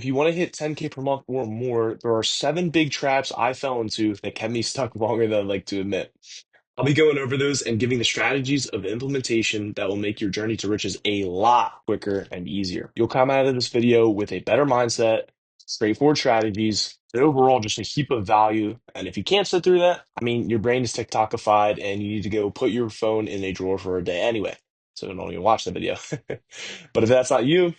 if you want to hit 10K per month or more, there are seven big traps I fell into that kept me stuck longer than I'd like to admit. I'll be going over those and giving the strategies of implementation that will make your journey to riches a lot quicker and easier. You'll come out of this video with a better mindset, straightforward strategies, and overall just a heap of value. And if you can't sit through that, I mean, your brain is TikTokified and you need to go put your phone in a drawer for a day anyway. So don't even watch the video. But if that's not you,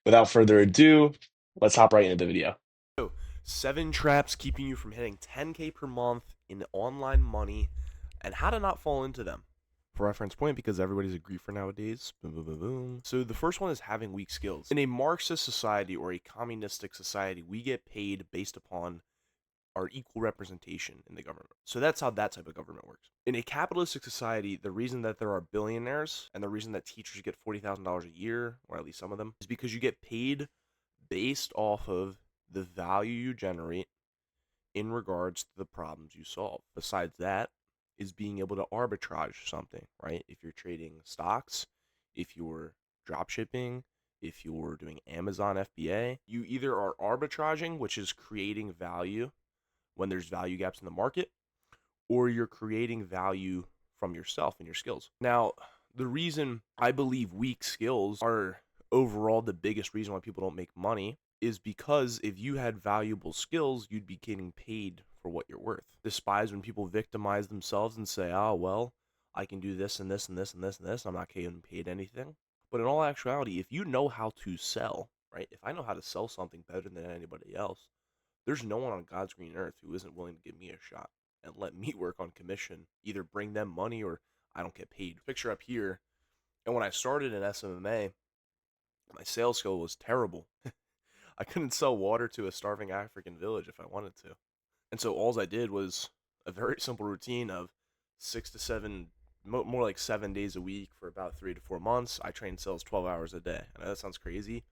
without further ado, let's hop right into the video. So, 7 traps keeping you from hitting 10K per month in online money and how to not fall into them. For reference point, because everybody's a griefer nowadays. Boom, boom, boom, boom. So, the first one is having weak skills. In a Marxist society or a communistic society, we get paid based upon our equal representation in the government. So that's how that type of government works. In a capitalistic society, the reason that there are billionaires and the reason that teachers get $40,000 a year, or at least some of them, is because you get paid based off of the value you generate in regards to the problems you solve. Besides that, is being able to arbitrage something, right? If you're trading stocks, if you're drop shipping, if you're doing Amazon FBA, you either are arbitraging, which is creating value when there's value gaps in the market, or you're creating value from yourself and your skills. Now, the reason I believe weak skills are overall the biggest reason why people don't make money is because if you had valuable skills, you'd be getting paid for what you're worth. Despise when people victimize themselves and say, oh, well, I can do this and this and this and this and this. I'm not getting paid anything. But in all actuality, if you know how to sell, right? If I know how to sell something better than anybody else, there's no one on God's green earth who isn't willing to give me a shot and let me work on commission, either bring them money or I don't get paid. Picture up here. And when I started in SMMA, my sales skill was terrible. I couldn't sell water to a starving African village if I wanted to. And so all I did was a very simple routine of 6 to 7, more like 7 days a week for about 3 to 4 months. I trained sales 12 hours a day. I know that sounds crazy.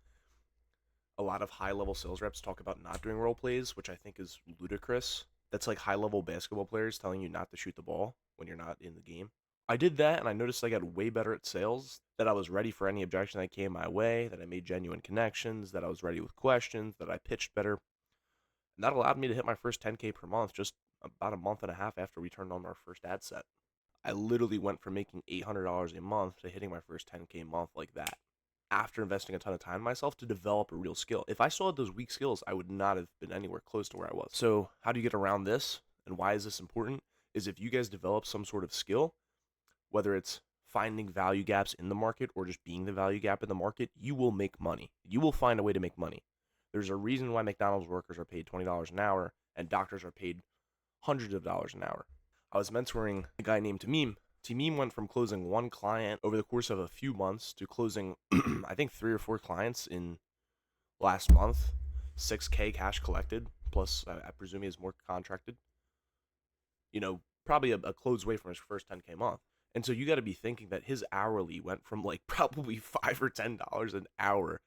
A lot of high level sales reps talk about not doing role plays, which I think is ludicrous. That's like high level basketball players telling you not to shoot the ball when you're not in the game. I did that and I noticed I got way better at sales, that I was ready for any objection that came my way, that I made genuine connections, that I was ready with questions, that I pitched better. And that allowed me to hit my first 10K per month just about a month and a half after we turned on our first ad set. I literally went from making $800 a month to hitting my first 10K a month like that, after investing a ton of time in myself to develop a real skill. If I still had those weak skills, I would not have been anywhere close to where I was. So, how do you get around this? And why is this important? Is if you guys develop some sort of skill, whether it's finding value gaps in the market or just being the value gap in the market, you will make money. You will find a way to make money. There's a reason why McDonald's workers are paid $20 an hour and doctors are paid hundreds of dollars an hour. I was mentoring a guy named Tamim. Tamim went from closing one client over the course of a few months to closing, I think, 3 or 4 clients in last month. 6K cash collected, plus I presume he has more contracted. Probably a close away from his first 10K month. And so you got to be thinking that his hourly went from like probably $5 or $10 an hour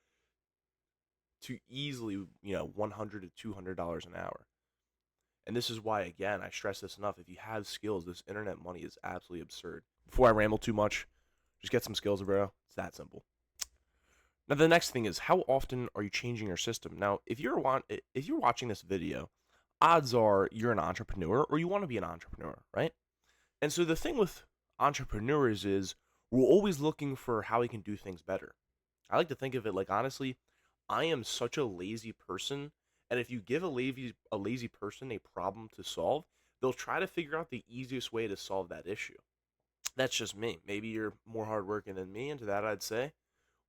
to easily, $100 to $200 an hour. And this is why, again, I stress this enough. If you have skills, this internet money is absolutely absurd. Before I ramble too much, just get some skills, bro. It's that simple. Now, the next thing is, how often are you changing your system? Now, if you're watching this video, odds are you're an entrepreneur or you want to be an entrepreneur, right? And so the thing with entrepreneurs is we're always looking for how we can do things better. I like to think of it like, honestly, I am such a lazy person, and if you give a lazy person a problem to solve, they'll try to figure out the easiest way to solve that issue. That's just me. Maybe you're more hardworking than me, and to that I'd say,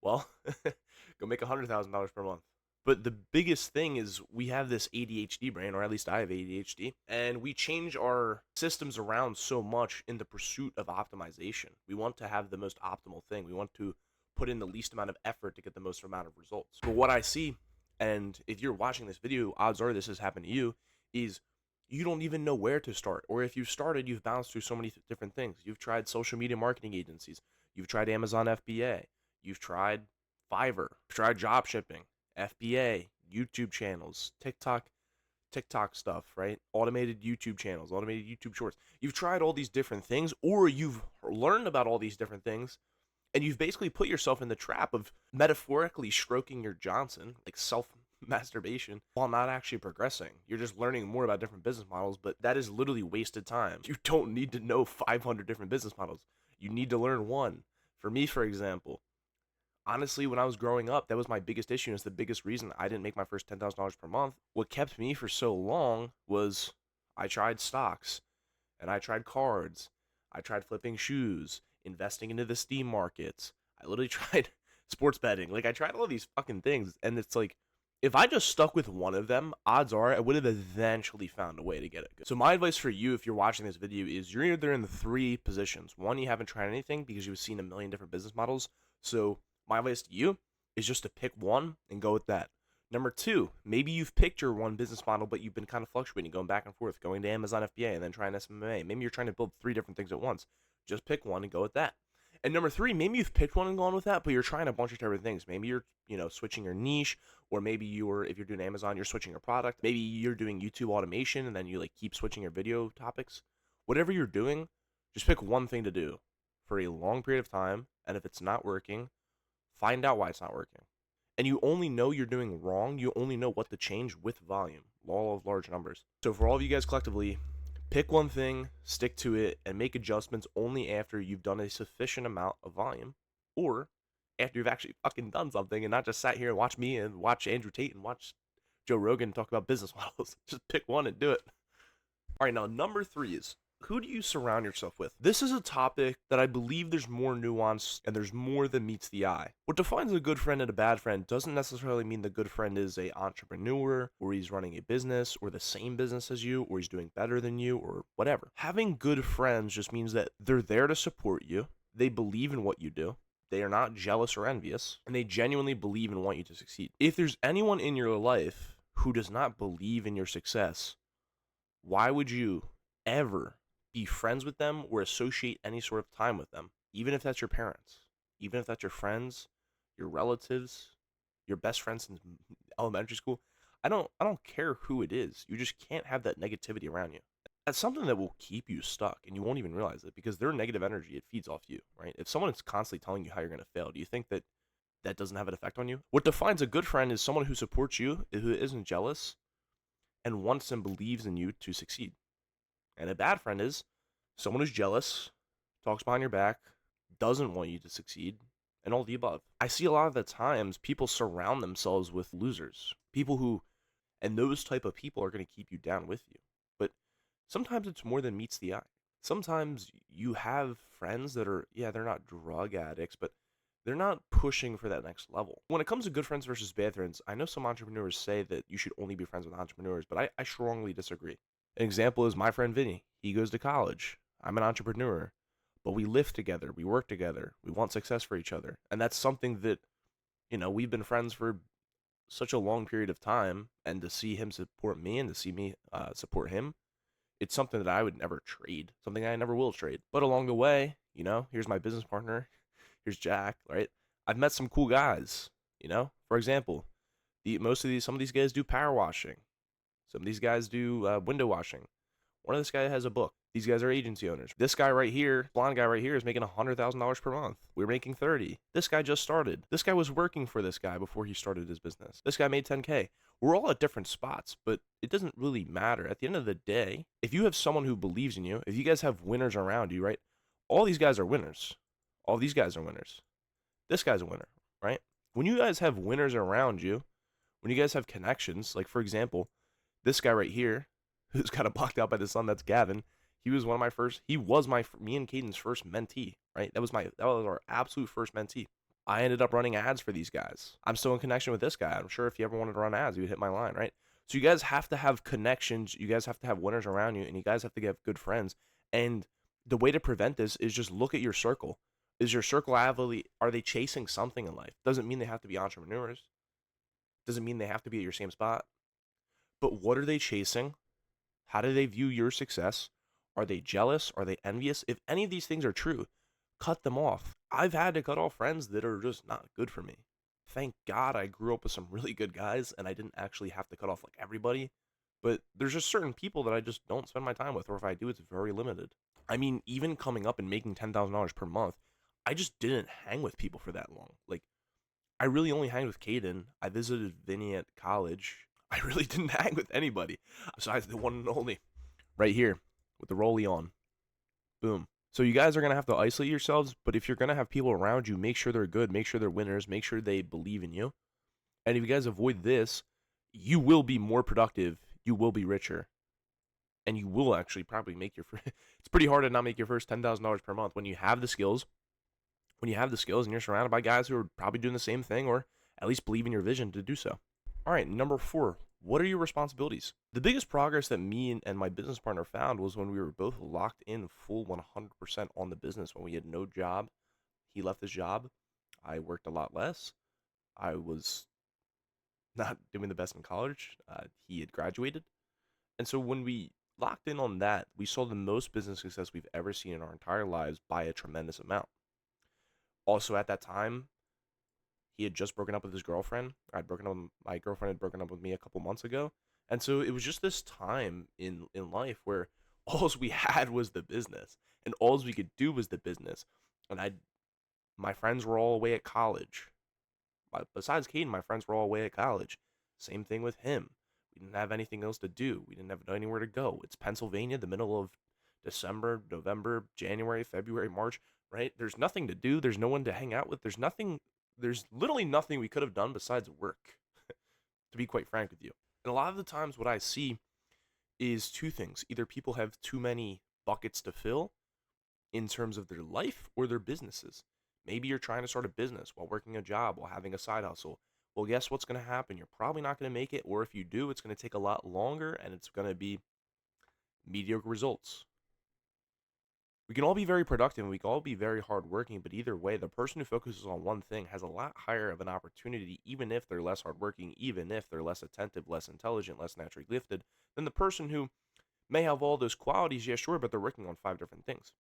well, go make $100,000 per month. But the biggest thing is we have this ADHD brain, or at least I have ADHD, and we change our systems around so much in the pursuit of optimization. We want to have the most optimal thing. We want to put in the least amount of effort to get the most amount of results. But what I see, and if you're watching this video, odds are this has happened to you, is you don't even know where to start. Or if you've started, you've bounced through so many different things. You've tried social media marketing agencies. You've tried Amazon FBA. You've tried Fiverr. You've tried job shipping, FBA, YouTube channels, TikTok stuff, right? Automated YouTube channels, automated YouTube shorts. You've tried all these different things, or you've learned about all these different things, and you've basically put yourself in the trap of metaphorically stroking your Johnson, like masturbation while not actually progressing. You're just learning more about different business models, but that is literally wasted time. You don't need to know 500 different business models. You need to learn one. For me, for example, honestly, when I was growing up, that was my biggest issue. And it's the biggest reason I didn't make my first $10,000 per month. What kept me for so long was I tried stocks and I tried cards. I tried flipping shoes, investing into the Steam markets. I literally tried sports betting. Like, I tried all these fucking things. And it's like, if I just stuck with one of them, odds are I would have eventually found a way to get it good. So my advice for you, if you're watching this video, is you're either in the three positions. One, you haven't tried anything because you've seen a million different business models. So my advice to you is just to pick one and go with that. Number two, maybe you've picked your one business model, but you've been kind of fluctuating, going back and forth, going to Amazon FBA and then trying SMA. Maybe you're trying to build three different things at once. Just pick one and go with that. And number three, maybe you've picked one and gone with that, but you're trying a bunch of different things. Maybe you're, switching your niche, or maybe if you're doing Amazon, you're switching your product. Maybe you're doing YouTube automation and then you like keep switching your video topics. Whatever you're doing, just pick one thing to do for a long period of time. And if it's not working, find out why it's not working. And you only know you're doing wrong. You only know what to change with volume, law of large numbers. So for all of you guys collectively, pick one thing, stick to it, and make adjustments only after you've done a sufficient amount of volume, or after you've actually fucking done something and not just sat here and watch me and watch Andrew Tate and watch Joe Rogan talk about business models. Just pick one and do it. All right, now number three is, who do you surround yourself with? This is a topic that I believe there's more nuance and there's more than meets the eye. What defines a good friend and a bad friend doesn't necessarily mean the good friend is a entrepreneur, or he's running a business, or the same business as you, or he's doing better than you, or whatever. Having good friends just means that they're there to support you, they believe in what you do, they are not jealous or envious, and they genuinely believe and want you to succeed. If there's anyone in your life who does not believe in your success, why would you ever be friends with them or associate any sort of time with them? Even if that's your parents, even if that's your friends, your relatives, your best friends in elementary school. I don't care who it is. You just can't have that negativity around you. That's something that will keep you stuck and you won't even realize it, because their negative energy, it feeds off you, right? If someone is constantly telling you how you're going to fail, do you think that that doesn't have an effect on you? What defines a good friend is someone who supports you, who isn't jealous, and wants and believes in you to succeed. And a bad friend is someone who's jealous, talks behind your back, doesn't want you to succeed, and all the above. I see a lot of the times people surround themselves with losers, people who, and those type of people are going to keep you down with you. But sometimes it's more than meets the eye. Sometimes you have friends that are, yeah, they're not drug addicts, but they're not pushing for that next level. When it comes to good friends versus bad friends, I know some entrepreneurs say that you should only be friends with entrepreneurs, but I strongly disagree. An example is my friend Vinny. He goes to college. I'm an entrepreneur, but we live together. We work together. We want success for each other. And that's something that, we've been friends for such a long period of time. And to see him support me and to see me support him, it's something that I would never trade, something I never will trade. But along the way, here's my business partner. Here's Jack, right? I've met some cool guys, For example, some of these guys do power washing. Some of these guys do window washing. One of this guy has a book. These guys are agency owners. This guy right here, blonde guy right here, is making $100,000 per month. We're making 30. This guy just started. This guy was working for this guy before he started his business. This guy made 10K. We're all at different spots, but it doesn't really matter. At the end of the day, if you have someone who believes in you, if you guys have winners around you, right? All these guys are winners. All these guys are winners. This guy's a winner, right? When you guys have winners around you, when you guys have connections, like for example, this guy right here, who's kind of blocked out by the sun, that's Gavin. He was me and Caden's first mentee, right? That was our absolute first mentee. I ended up running ads for these guys. I'm still in connection with this guy. I'm sure if you ever wanted to run ads, you would hit my line, right? So you guys have to have connections. You guys have to have winners around you, and you guys have to have good friends. And the way to prevent this is just look at your circle. Is your circle are they chasing something in life? Doesn't mean they have to be entrepreneurs. Doesn't mean they have to be at your same spot. But what are they chasing? How do they view your success? Are they jealous? Are they envious? If any of these things are true, cut them off. I've had to cut off friends that are just not good for me. Thank God I grew up with some really good guys and I didn't actually have to cut off like everybody. But there's just certain people that I just don't spend my time with, or if I do, it's very limited. I mean, even coming up and making $10,000 per month, I just didn't hang with people for that long. Like, I really only hanged with Caden. I visited Vinny at college. I really didn't hang with anybody besides the one and only right here with the rollie on. Boom. So you guys are gonna have to isolate yourselves, but if you're gonna have people around you, make sure they're good, make sure they're winners, make sure they believe in you. And if you guys avoid this, you will be more productive, you will be richer, and you will actually probably make your. It's pretty hard to not make your first $10,000 per month when you have the skills. When you have the skills and you're surrounded by guys who are probably doing the same thing or at least believe in your vision to do so. All right, number 4. What are your responsibilities? The biggest progress that me and my business partner found was when we were both locked in full 100% on the business. When we had no job, he left his job. I worked a lot less. I was not doing the best in college. He had graduated. And so when we locked in on that, we saw the most business success we've ever seen in our entire lives by a tremendous amount. Also, at that time, he had just broken up with his girlfriend. My girlfriend had broken up with me a couple months ago. And so it was just this time in life where all we had was the business and all we could do was the business. And my friends were all away at college. Besides Caden, my friends were all away at college. Same thing with him. We didn't have anything else to do. We didn't have anywhere to go. It's Pennsylvania, the middle of December, November, January, February, March, right? There's nothing to do. There's no one to hang out with. There's literally nothing we could have done besides work, to be quite frank with you. And a lot of the times, what I see is two things. Either people have too many buckets to fill in terms of their life or their businesses. Maybe you're trying to start a business while working a job, while having a side hustle. Well, guess what's going to happen? You're probably not going to make it, or if you do, it's going to take a lot longer and it's going to be mediocre results. We can all be very productive and we can all be very hardworking, but either way, the person who focuses on one thing has a lot higher of an opportunity, even if they're less hardworking, even if they're less attentive, less intelligent, less naturally gifted, than the person who may have all those qualities, yeah, sure, but they're working on 5 different things.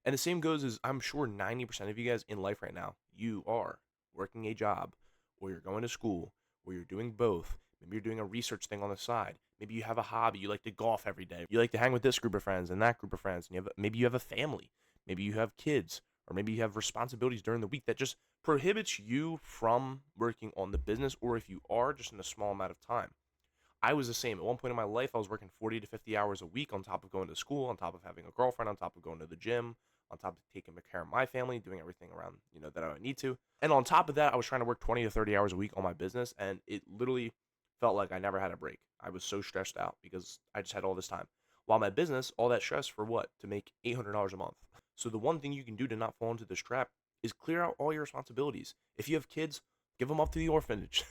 And the same goes as I'm sure 90% of you guys in life right now, you are working a job, or you're going to school, or you're doing both. Maybe you're doing a research thing on the side. Maybe you have a hobby. You like to golf every day. You like to hang with this group of friends and that group of friends. And maybe you have a family. Maybe you have kids, or maybe you have responsibilities during the week that just prohibits you from working on the business, or if you are, just in a small amount of time. I was the same. At one point in my life, I was working 40 to 50 hours a week on top of going to school, on top of having a girlfriend, on top of going to the gym, on top of taking care of my family, doing everything around, that I need to. And on top of that, I was trying to work 20 to 30 hours a week on my business, and it literally felt like I never had a break. I was so stressed out because I just had all this time. While my business, all that stress for what? To make $800 a month. So the one thing you can do to not fall into this trap is clear out all your responsibilities. If you have kids, give them up to the orphanage.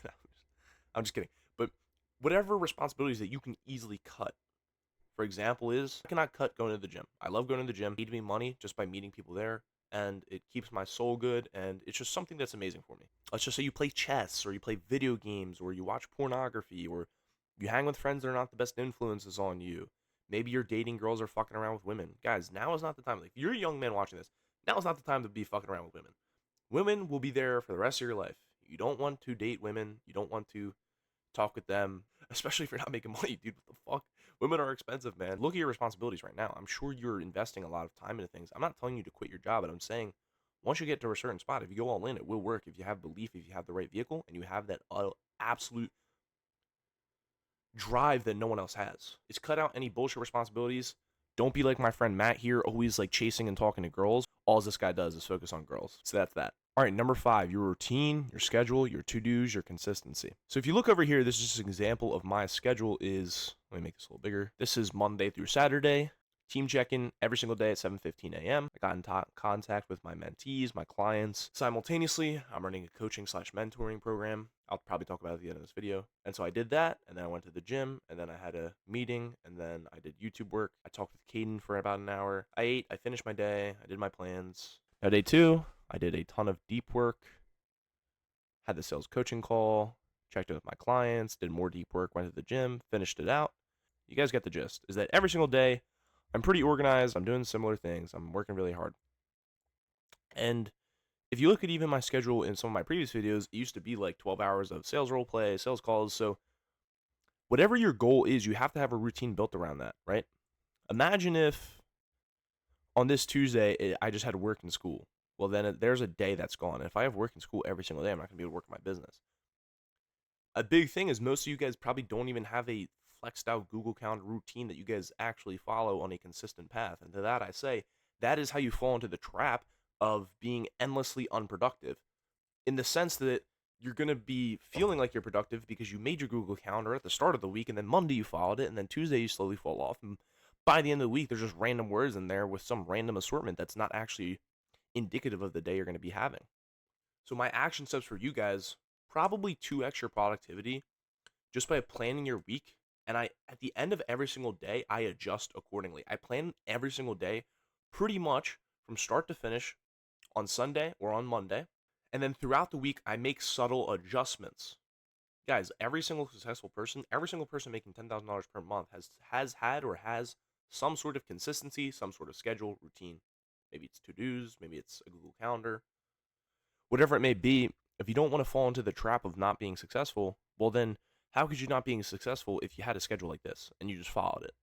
I'm just kidding. But whatever responsibilities that you can easily cut. For example, I cannot cut going to the gym. I love going to the gym. It me money just by meeting people there, and it keeps my soul good, and it's just something that's amazing for me. Let's just say you play chess, or you play video games, or you watch pornography, or you hang with friends that are not the best influences on you. Maybe you're dating girls or fucking around with women. Guys, now is not the time. Like, if you're a young man watching this, now is not the time to be fucking around with women. Women will be there for the rest of your life. You don't want to date women. You don't want to talk with them, especially if you're not making money, dude. What the fuck? Women are expensive, man. Look at your responsibilities right now. I'm sure you're investing a lot of time into things. I'm not telling you to quit your job, but I'm saying once you get to a certain spot, if you go all in, it will work. If you have belief, if you have the right vehicle, and you have that absolute drive that no one else has. It's cut out any bullshit responsibilities. Don't be like my friend Matt here, always like chasing and talking to girls. All this guy does is focus on girls. So that's that. All right, number 5, your routine, your schedule, your to-dos, your consistency. So if you look over here, this is just an example of my schedule is, let me make this a little bigger. This is Monday through Saturday. Team check-in every single day at 7:15 a.m. I got in contact with my mentees, my clients. Simultaneously, I'm running a coaching/mentoring program. I'll probably talk about it at the end of this video. And so I did that, and then I went to the gym, and then I had a meeting, and then I did YouTube work. I talked with Caden for about an hour. I ate, I finished my day, I did my plans. Now day 2, I did a ton of deep work, had the sales coaching call, checked in with my clients, did more deep work, went to the gym, finished it out. You guys get the gist, is that every single day, I'm pretty organized, I'm doing similar things, I'm working really hard. And if you look at even my schedule in some of my previous videos, it used to be like 12 hours of sales role play, sales calls. So whatever your goal is, you have to have a routine built around that, right? Imagine if on this Tuesday, I just had work in school. well, then there's a day that's gone. If I have work in school every single day, I'm not going to be able to work in my business. A big thing is most of you guys probably don't even have a flexed out Google Calendar routine that you guys actually follow on a consistent path. And to that, I say that is how you fall into the trap of being endlessly unproductive, in the sense that you're going to be feeling like you're productive because you made your Google Calendar at the start of the week, and then Monday you followed it, and then Tuesday you slowly fall off. And by the end of the week, there's just random words in there with some random assortment that's not actually indicative of the day you're going to be having. So, my action steps for you guys, probably 2x your productivity just by planning your week. And at the end of every single day, I adjust accordingly. I plan every single day pretty much from start to finish on Sunday or on Monday. And then throughout the week, I make subtle adjustments. Guys, every single person making $10,000 per month has had or has some sort of consistency, some sort of schedule, routine. Maybe it's to-dos, maybe it's a Google Calendar, whatever it may be. If you don't want to fall into the trap of not being successful, well then how could you not being successful if you had a schedule like this and you just followed it?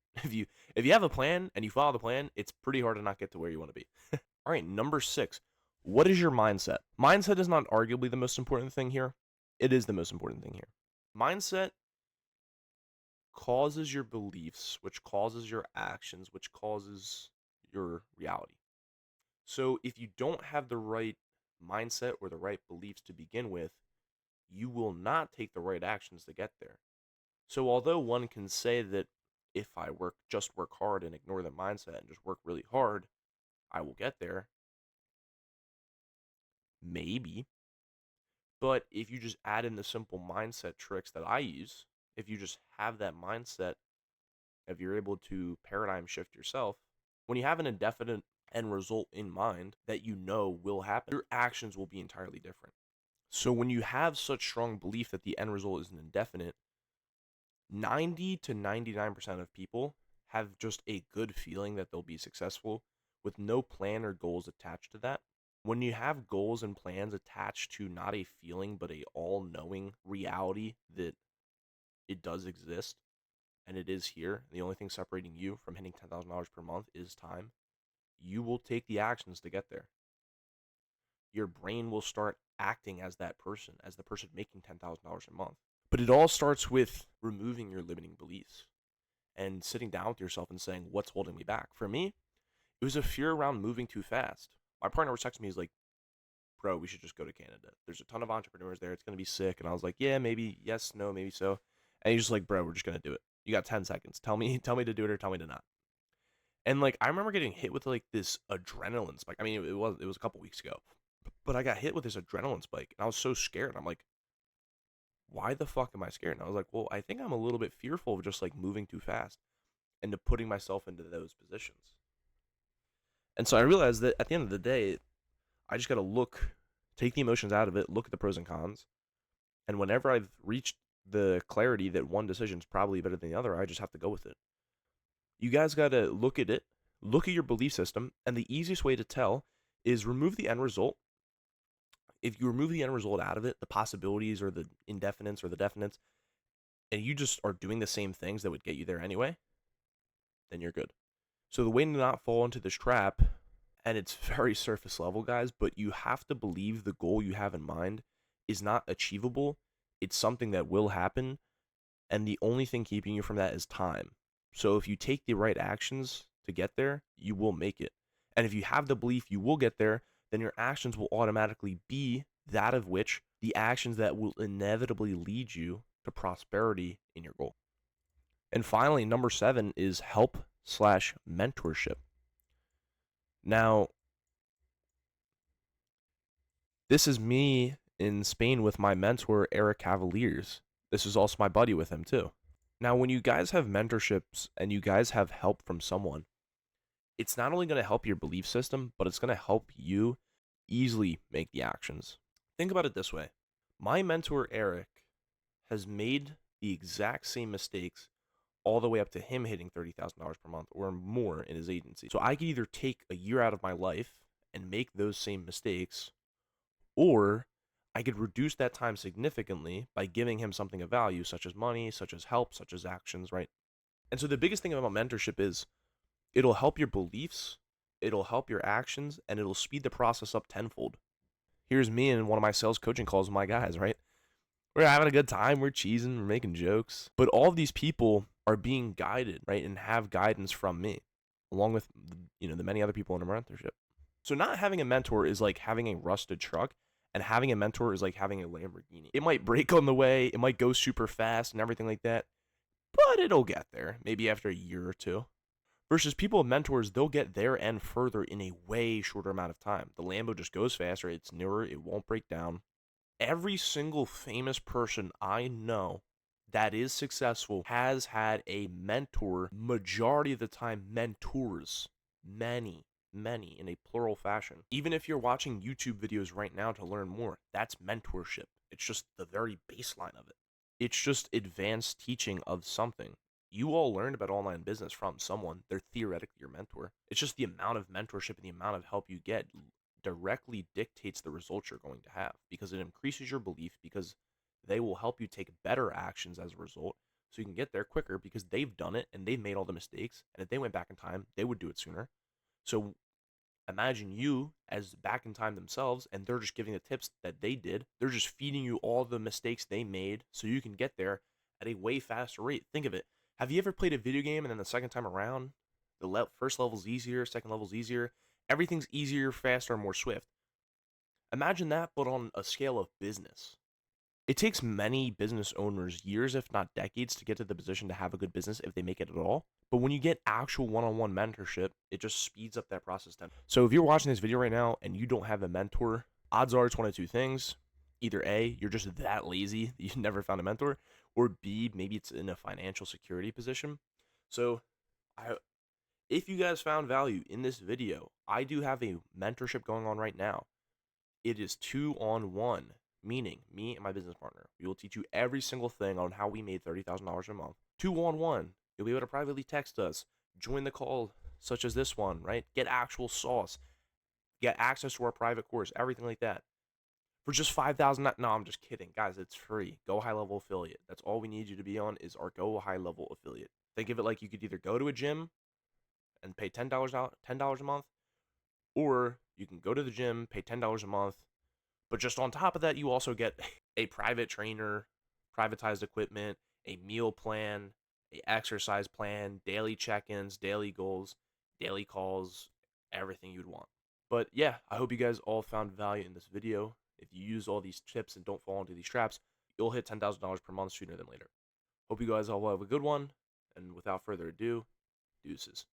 If you have a plan and you follow the plan, it's pretty hard to not get to where you want to be. All right, number 6. What is your mindset? Mindset is not arguably the most important thing here. It is the most important thing here. Mindset causes your beliefs, which causes your actions, which causes your reality. So if you don't have the right mindset or the right beliefs to begin with, you will not take the right actions to get there. So although one can say that if I work hard and ignore the mindset and just work really hard, I will get there, maybe. But if you just add in the simple mindset tricks that I use, if you just have that mindset, if you're able to paradigm shift yourself, when you have an indefinite end result in mind that you know will happen, your actions will be entirely different. So when you have such strong belief that the end result is indefinite, 90 to 99% of people have just a good feeling that they'll be successful with no plan or goals attached to that. When you have goals and plans attached to not a feeling but a all-knowing reality that it does exist and it is here, the only thing separating you from hitting $10,000 per month is time, you will take the actions to get there. Your brain will start acting as that person, as the person making $10,000 a month. But it all starts with removing your limiting beliefs and sitting down with yourself and saying, what's holding me back? For me, it was a fear around moving too fast. My partner was texting me, he's like, bro, we should just go to Canada. There's a ton of entrepreneurs there. It's going to be sick. And I was like, yeah, maybe, yes, no, maybe so. And he's just like, bro, we're just going to do it. You got 10 seconds. Tell me to do it or tell me to not. And like, I remember getting hit with like this adrenaline spike. I mean, it was a couple weeks ago, but I got hit with this adrenaline spike and I was so scared. I'm like, why the fuck am I scared? And I was like, well, I think I'm a little bit fearful of just like moving too fast and to putting myself into those positions. And so I realized that at the end of the day, I just got to take the emotions out of it, look at the pros and cons. And whenever I've reached the clarity that one decision is probably better than the other, I just have to go with it. You guys got to look at it, look at your belief system, and the easiest way to tell is remove the end result. If you remove the end result out of it, the possibilities or the indefinites or the definites, and you just are doing the same things that would get you there anyway, then you're good. So the way to not fall into this trap, and it's very surface level, guys, but you have to believe the goal you have in mind is not achievable. It's something that will happen, and the only thing keeping you from that is time. So if you take the right actions to get there, you will make it. And if you have the belief you will get there, then your actions will automatically be that of which the actions that will inevitably lead you to prosperity in your goal. And finally, number 7 is help/mentorship. Now, this is me in Spain with my mentor, Eric Cavaliers. This is also my buddy with him, too. Now, when you guys have mentorships and you guys have help from someone, it's not only going to help your belief system, but it's going to help you easily make the actions. Think about it this way. My mentor, Eric, has made the exact same mistakes all the way up to him hitting $30,000 per month or more in his agency. So I could either take a year out of my life and make those same mistakes, or I could reduce that time significantly by giving him something of value, such as money, such as help, such as actions, right? And so the biggest thing about mentorship is it'll help your beliefs, it'll help your actions and it'll speed the process up tenfold. Here's me in one of my sales coaching calls with my guys, right? We're having a good time, we're cheesing, we're making jokes. But all of these people are being guided, right? And have guidance from me, along with the many other people in a mentorship. So not having a mentor is like having a rusted truck, and having a mentor is like having a Lamborghini. It might break on the way, it might go super fast and everything like that, but it'll get there, maybe after a year or two. Versus people with mentors, they'll get there and further in a way shorter amount of time. The Lambo just goes faster, it's newer, it won't break down. Every single famous person I know that is successful has had a mentor, majority of the time, mentors. Many in a plural fashion. Even if you're watching YouTube videos right now to learn more, that's mentorship. It's just the very baseline of it. It's just advanced teaching of something. You all learned about online business from someone. They're theoretically your mentor. It's just the amount of mentorship and the amount of help you get directly dictates the results you're going to have, because it increases your belief, because they will help you take better actions as a result, so you can get there quicker because they've done it and they've made all the mistakes, and if they went back in time they would do it sooner. So imagine you as back in time themselves, and they're just giving the tips that they did. They're just feeding you all the mistakes they made so you can get there at a way faster rate. Think of it. Have you ever played a video game and then the second time around, the first level's easier, second level's easier, everything's easier, faster, more swift? Imagine that, but on a scale of business. It takes many business owners years, if not decades, to get to the position to have a good business if they make it at all. But when you get actual one-on-one mentorship, it just speeds up that process. So if you're watching this video right now and you don't have a mentor, odds are it's one of two things. Either A, you're just that lazy that you've never found a mentor, or B, maybe it's in a financial security position. So I, if you guys found value in this video, I do have a mentorship going on right now. It is 2-on-1, meaning me and my business partner. We will teach you every single thing on how we made $30,000 a month. 2-on-1. You'll be able to privately text us, join the call such as this one, right? Get actual sauce, get access to our private course, everything like that. For just 5,000, no, I'm just kidding. Guys, it's free. Go high level affiliate. That's all we need you to be on, is our go high level affiliate. Think of it like you could either go to a gym and pay $10 a month, or you can go to the gym, pay $10 a month, but just on top of that, you also get a private trainer, privatized equipment, a meal plan, a exercise plan, daily check-ins, daily goals, daily calls, everything you'd want. But yeah, I hope you guys all found value in this video. If you use all these tips and don't fall into these traps, you'll hit $10,000 per month sooner than later. Hope you guys all have a good one, and without further ado, deuces.